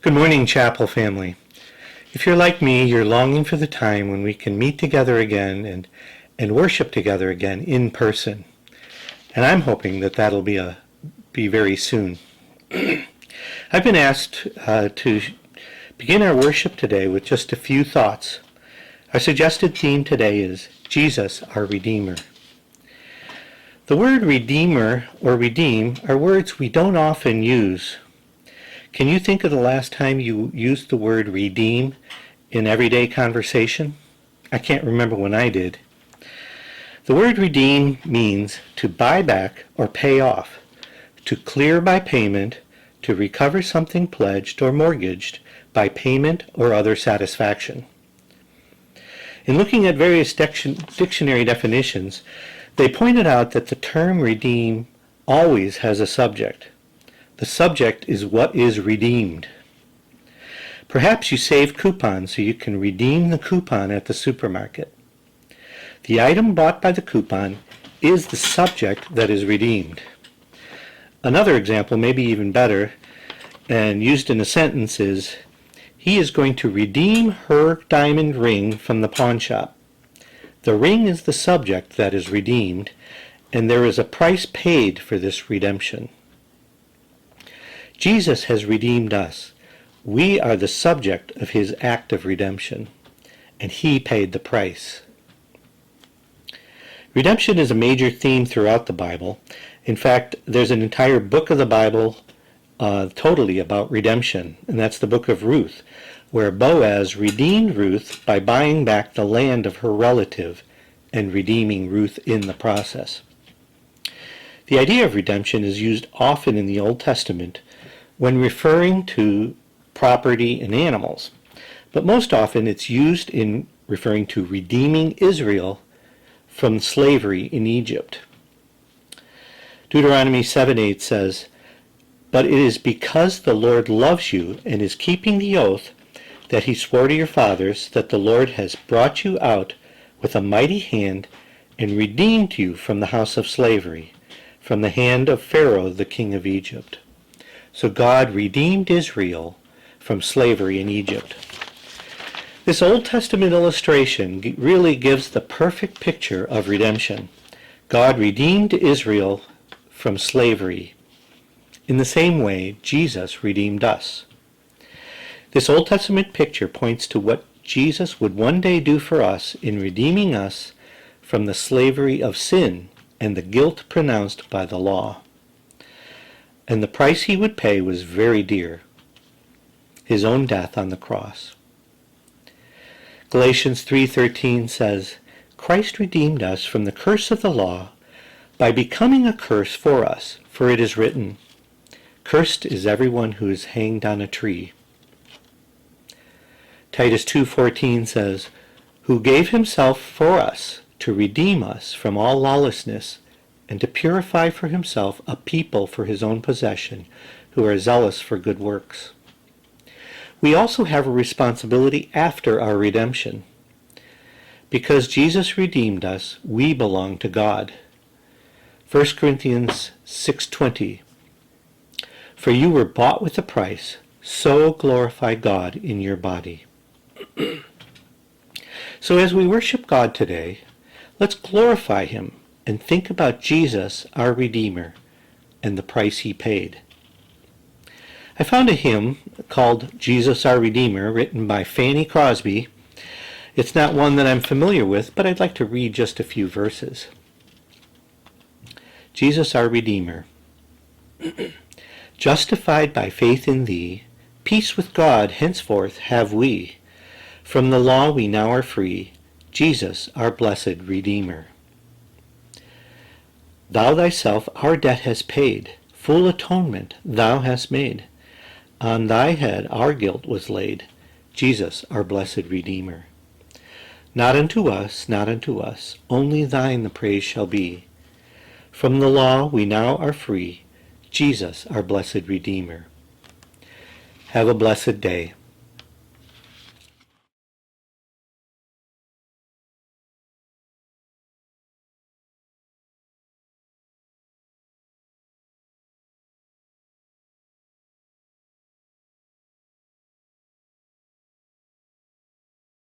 Good morning, Chapel family. If you're like me, you're longing for the time when we can meet together again and worship together again in person. And I'm hoping that that'll be very soon. I've been asked to begin our worship today with just a few thoughts. Our suggested theme today is Jesus, our Redeemer. The word Redeemer or redeem are words we don't often use. Can you think of the last time you used the word redeem in everyday conversation? I can't remember when I did. The word redeem means to buy back or pay off, to clear by payment, to recover something pledged or mortgaged by payment or other satisfaction. In looking at various dictionary definitions, they pointed out that the term redeem always has a subject. The subject is what is redeemed. Perhaps you saved coupons so you can redeem the coupon at the supermarket. The item bought by the coupon is the subject that is redeemed. Another example, maybe even better, and used in a sentence is, he is going to redeem her diamond ring from the pawn shop. The ring is the subject that is redeemed, and there is a price paid for this redemption. Jesus has redeemed us. We are the subject of his act of redemption, and he paid the price. Redemption is a major theme throughout the Bible. In fact, there's an entire book of the Bible totally about redemption, and that's the book of Ruth, where Boaz redeemed Ruth by buying back the land of her relative and redeeming Ruth in the process. The idea of redemption is used often in the Old Testament when referring to property and animals, but most often it's used in referring to redeeming Israel from slavery in Egypt. Deuteronomy 7:8 says, "But it is because the Lord loves you and is keeping the oath that he swore to your fathers, that the Lord has brought you out with a mighty hand and redeemed you from the house of slavery, from the hand of Pharaoh the king of Egypt." So God redeemed Israel from slavery in Egypt. This Old Testament illustration really gives the perfect picture of redemption. God redeemed Israel from slavery. In the same way, Jesus redeemed us. This Old Testament picture points to what Jesus would one day do for us in redeeming us from the slavery of sin and the guilt pronounced by the law. And the price he would pay was very dear, his own death on the cross. Galatians 3:13 says, "Christ redeemed us from the curse of the law by becoming a curse for us, for it is written, 'Cursed is everyone who is hanged on a tree.'" Titus 2:14 says, "Who gave himself for us to redeem us from all lawlessness and to purify for himself a people for his own possession who are zealous for good works." We also have a responsibility after our redemption. Because Jesus redeemed us, we belong to God. 1 Corinthians 6:20, "For you were bought with a price, so glorify God in your body." So as we worship God today, let's glorify him and think about Jesus, our Redeemer, and the price he paid. I found a hymn called "Jesus, Our Redeemer," written by Fanny Crosby. It's not one that I'm familiar with, but I'd like to read just a few verses. Jesus, our Redeemer. "Justified by faith in thee, peace with God henceforth have we. From the law we now are free, Jesus, our blessed Redeemer. Thou thyself our debt hast paid, full atonement thou hast made. On thy head our guilt was laid, Jesus, our blessed Redeemer. Not unto us, only thine the praise shall be. From the law we now are free, Jesus, our blessed Redeemer." Have a blessed day.